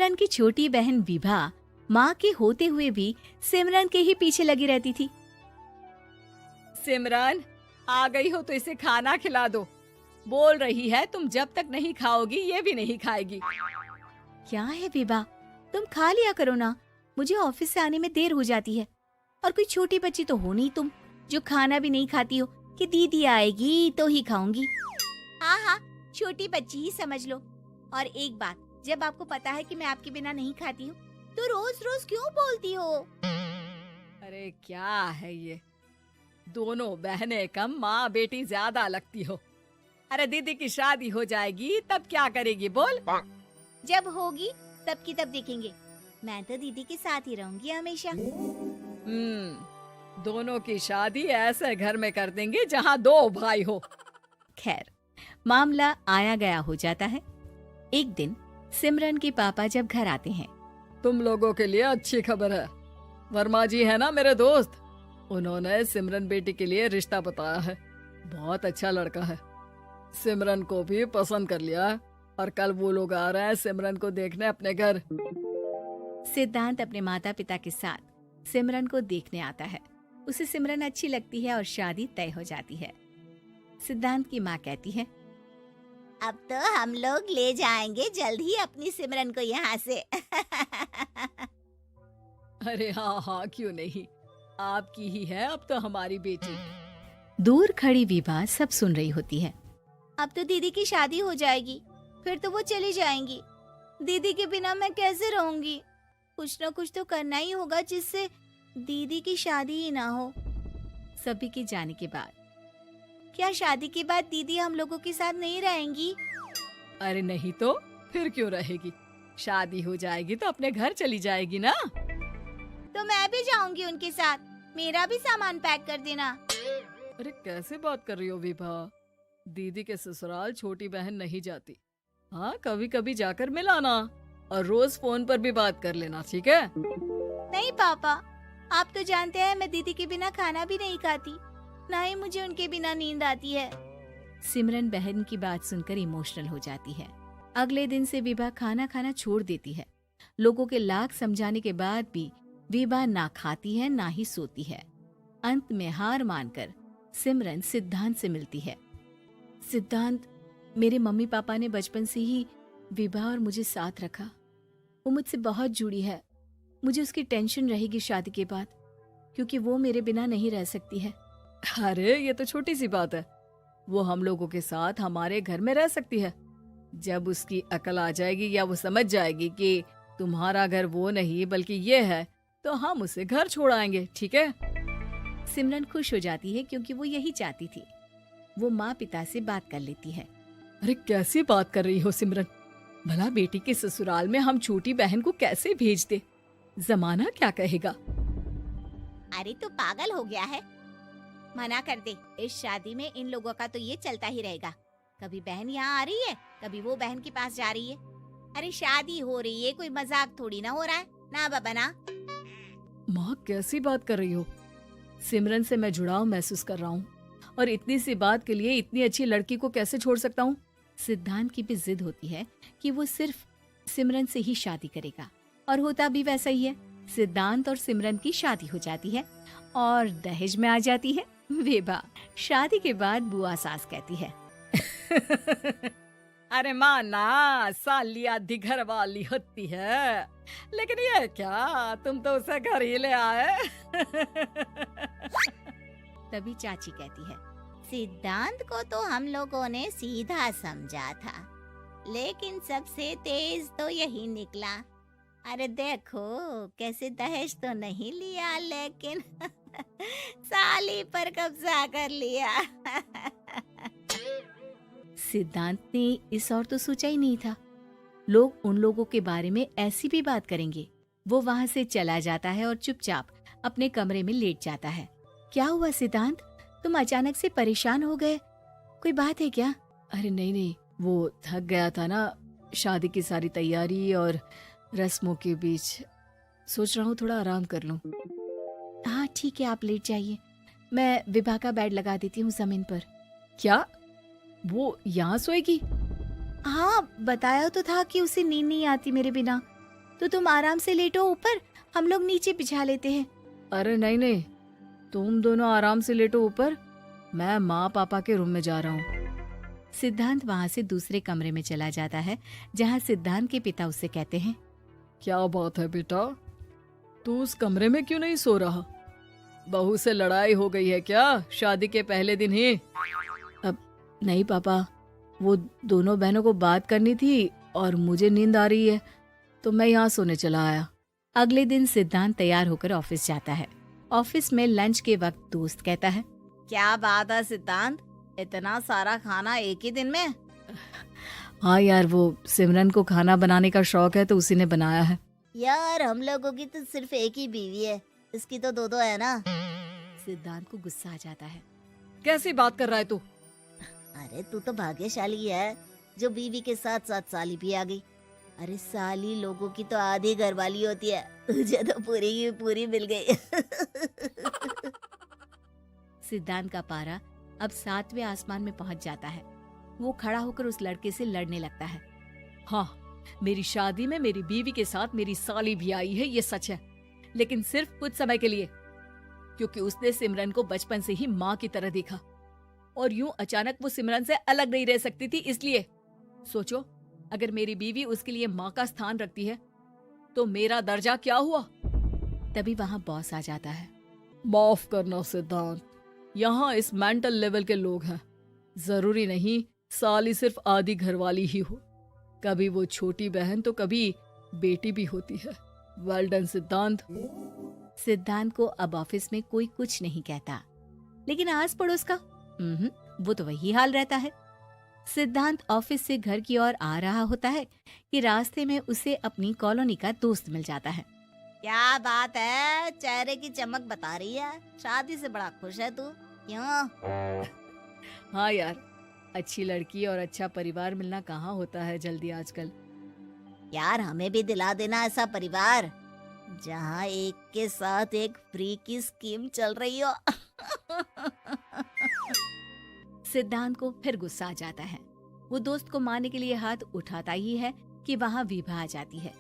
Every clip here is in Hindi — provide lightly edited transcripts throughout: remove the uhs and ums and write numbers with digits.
सिमरन की छोटी बहन विभा माँ के होते हुए भी सिमरन के ही पीछे लगी रहती थी। सिमरन, आ गई हो तो इसे खाना खिला दो। बोल रही है तुम जब तक नहीं खाओगी ये भी नहीं खाएगी। क्या है विभा, तुम खा लिया करो ना, मुझे ऑफिस से आने में देर हो जाती है। और कोई छोटी बच्ची तो हो नहीं तुम जो खाना भी नहीं खाती हो कि दीदी आएगी तो ही खाऊंगी। हाँ हाँ, छोटी बच्ची ही समझ लो। और एक बात, जब आपको पता है कि मैं आपके बिना नहीं खाती हूँ तो रोज रोज क्यों बोलती हो? अरे क्या है ये, दोनों बहनें कम माँ बेटी ज्यादा लगती हो। अरे दीदी की शादी हो जाएगी तब क्या करेगी बोल? जब होगी तब की तब देखेंगे। मैं तो दीदी के साथ ही रहूंगी हमेशा। दोनों की शादी ऐसे घर में कर देंगे जहाँ दो भाई हो। खैर, मामला आया गया हो जाता है। एक दिन सिमरन के पापा जब घर आते हैं। तुम लोगों के लिए अच्छी खबर है। वर्मा जी है ना मेरे दोस्त, उन्होंने सिमरन बेटी के लिए रिश्ता बताया है। बहुत अच्छा लड़का है, सिमरन को भी पसंद कर लिया है और कल वो लोग आ रहे हैं सिमरन को देखने अपने घर। सिद्धांत अपने माता पिता के साथ सिमरन को देखने आता है। उसे सिमरन अच्छी लगती है और शादी तय हो जाती है। सिद्धांत की माँ कहती है, अब तो हम लोग ले जाएंगे जल्द ही अपनी सिमरन को यहाँ से। अरे हाँ हाँ, क्यों नहीं, आपकी ही है अब तो हमारी बेटी। दूर खड़ी विभा सब सुन रही होती है। अब तो दीदी की शादी हो जाएगी, फिर तो वो चली जाएंगी। दीदी के बिना मैं कैसे रहूंगी? कुछ न कुछ तो करना ही होगा जिससे दीदी की शादी ही ना हो। सभी के जाने के बाद क्या शादी के बाद दीदी हम लोगों के साथ नहीं रहेंगी? अरे नहीं तो फिर क्यों रहेगी, शादी हो जाएगी तो अपने घर चली जाएगी ना। तो मैं भी जाऊंगी उनके साथ, मेरा भी सामान पैक कर देना। अरे कैसे बात कर रही हो विभा, दीदी के ससुराल छोटी बहन नहीं जाती। हाँ, कभी कभी जाकर मिलाना और रोज फोन पर भी बात कर लेना, ठीक है? नहीं पापा, आप तो जानते हैं मैं दीदी के बिना खाना भी नहीं खाती, ना ही मुझे उनके बिना नींद आती है। सिमरन बहन की बात सुनकर इमोशनल हो जाती है। अगले दिन से विभा खाना खाना छोड़ देती है। लोगों के लाख समझाने के बाद भी विभा ना खाती है ना ही सोती है। अंत में हार मानकर सिमरन सिद्धांत से मिलती है। सिद्धांत, मेरे मम्मी पापा ने बचपन से ही विभा और मुझे साथ रखा। वो मुझसे बहुत जुड़ी है। मुझे उसकी टेंशन रहेगी शादी के बाद, क्योंकि वो मेरे बिना नहीं रह सकती है। अरे ये तो छोटी सी बात है, वो हम लोगों के साथ हमारे घर में रह सकती है। जब उसकी अकल आ जाएगी या वो समझ जाएगी कि तुम्हारा घर वो नहीं बल्कि ये है, तो हम उसे घर छोड़ आएंगे, ठीक है? सिमरन खुश हो जाती है क्योंकि वो यही चाहती थी। वो माँ पिता से बात कर लेती है। अरे कैसी बात कर रही हो सिमरन, भला बेटी के ससुराल में हम छोटी बहन को कैसे भेज दे? जमाना क्या कहेगा? अरे तो पागल हो गया है, मना कर दे। इस शादी में इन लोगों का तो ये चलता ही रहेगा। कभी बहन यहाँ आ रही है, कभी वो बहन के पास जा रही है। अरे शादी हो रही है, कोई मजाक थोड़ी ना हो रहा है ना बाबा ना। माँ कैसी बात कर रही हो? सिमरन से मैं जुड़ाव महसूस कर रहा हूँ और इतनी सी बात के लिए इतनी अच्छी लड़की को कैसे छोड़ सकता हूँ? सिद्धांत की भी जिद होती है कि वो सिर्फ सिमरन से ही शादी करेगा, और होता भी वैसा ही है। सिद्धांत और सिमरन की शादी हो जाती है और दहेज में आ जाती है विभा। शादी के बाद बुआ सास कहती है, अरे माँ ना, सालिया दिघर वाली होती है, लेकिन ये क्या, तुम तो उसे घर ही ले आए। तभी चाची कहती है, सिद्धांत को तो हम लोगों ने सीधा समझा था, लेकिन सबसे तेज तो यही निकला। अरे देखो कैसे दहेज तो नहीं लिया, लेकिन साली पर कब्जा कर लिया। सिद्धांत ने इस और तो सोचा ही नहीं था, लोग उन लोगों के बारे में ऐसी भी बात करेंगे। वो वहाँ से चला जाता है और चुपचाप अपने कमरे में लेट जाता है। क्या हुआ सिद्धांत, तुम अचानक से परेशान हो गए, कोई बात है क्या? अरे नहीं, वो थक गया था ना, शादी की सारी तैयारी और रस्मों के बीच, सोच रहा हूँ थोड़ा आराम कर लूं। हाँ ठीक है, आप लेट जाइए, मैं विभा का बेड लगा देती हूँ जमीन पर। क्या वो यहाँ सोएगी? हाँ, बताया तो था कि उसे नींद नहीं आती मेरे बिना, तो तुम आराम से लेटो ऊपर, हम लोग नीचे बिछा लेते हैं। अरे नहीं नहीं, तुम दोनों आराम से लेटो ऊपर, मैं माँ पापा के रूम में जा रहा हूँ। सिद्धांत वहाँ से दूसरे कमरे में चला जाता है जहाँ सिद्धांत के पिता उससे कहते हैं, क्या बात है बेटा, तू उस कमरे में क्यों नहीं सो रहा? बहू से लड़ाई हो गई है क्या शादी के पहले दिन ही? अब नहीं पापा, वो दोनों बहनों को बात करनी थी और मुझे नींद आ रही है तो मैं यहाँ सोने चला आया। अगले दिन सिद्धांत तैयार होकर ऑफिस जाता है। ऑफिस में लंच के वक्त दोस्त कहता है, क्या बात है सिद्धांत, इतना सारा खाना एक ही दिन में? हाँ यार, वो सिमरन को खाना बनाने का शौक है तो उसी ने बनाया है। यार हम लोगों की तो सिर्फ एक ही बीवी है, इसकी तो दो दो है ना। सिद्धांत को गुस्सा आ जाता है। कैसी बात कर रहा है तू? अरे तू तो भाग्यशाली है जो बीवी के साथ साथ साली भी आ गई। अरे साली लोगों की तो आधी घरवाली होती है, तुझे तो पूरी की पूरी मिल गई। सिद्धांत का पारा अब 7वें आसमान में पहुंच जाता है। वो खड़ा होकर उस लड़के से लड़ने लगता है। हाँ, मेरी शादी में मेरी बीवी के साथ मेरी साली भी आई है, ये सच है, लेकिन सिर्फ कुछ समय के लिए, क्योंकि उसने सिमरन को बचपन से ही माँ की तरह देखा और यूं अचानक वो सिमरन से अलग नहीं रह सकती थी। इसलिए सोचो, अगर मेरी बीवी उसके लिए माँ का स्थान रखती है तो मेरा दर्जा क्या हुआ? तभी वहाँ बॉस आ जाता है। माफ करना सिद्धांत, यहाँ इस मेंटल लेवल के लोग हैं। जरूरी नहीं साली सिर्फ आधी घरवाली ही हो, कभी वो छोटी बहन तो कभी बेटी भी होती है। वेल डन सिद्धांत। सिद्धांत को अब ऑफिस में कोई कुछ नहीं कहता, लेकिन आस पड़ोस का वो तो वही हाल रहता है। सिद्धांत ऑफिस से घर की ओर आ रहा होता है कि रास्ते में उसे अपनी कॉलोनी का दोस्त मिल जाता है। क्या बात है, चेहरे की चमक बता रही है, शादी से बड़ा खुश है तू, क्यों? हाँ यार, अच्छी लड़की और अच्छा परिवार मिलना कहाँ होता है जल्दी आजकल। यार हमें भी दिला देना ऐसा परिवार जहाँ एक के साथ एक फ्री की स्कीम चल रही हो। सिद्धांत को फिर गुस्सा आ जाता है। वो दोस्त को मारने के लिए हाथ उठाता ही है कि वहाँ विभा आ जाती है।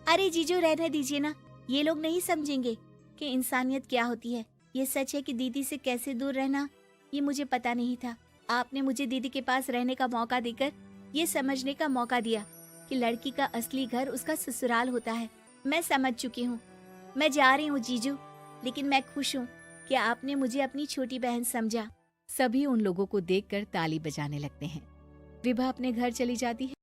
अरे जीजू रहने दीजिए ना, ये लोग नहीं समझेंगे कि इंसानियत क्या होती है। ये सच है कि दीदी से कैसे दूर रहना ये मुझे पता नहीं था। आपने मुझे दीदी के पास रहने का मौका देकर ये समझने का मौका दिया कि लड़की का असली घर उसका ससुराल होता है। मैं समझ चुकी हूँ, मैं जा रही हूँ जीजू, लेकिन मैं खुश हूँ कि आपने मुझे अपनी छोटी बहन समझा। सभी उन लोगों को देखकर ताली बजाने लगते हैं। विभा अपने घर चली जाती है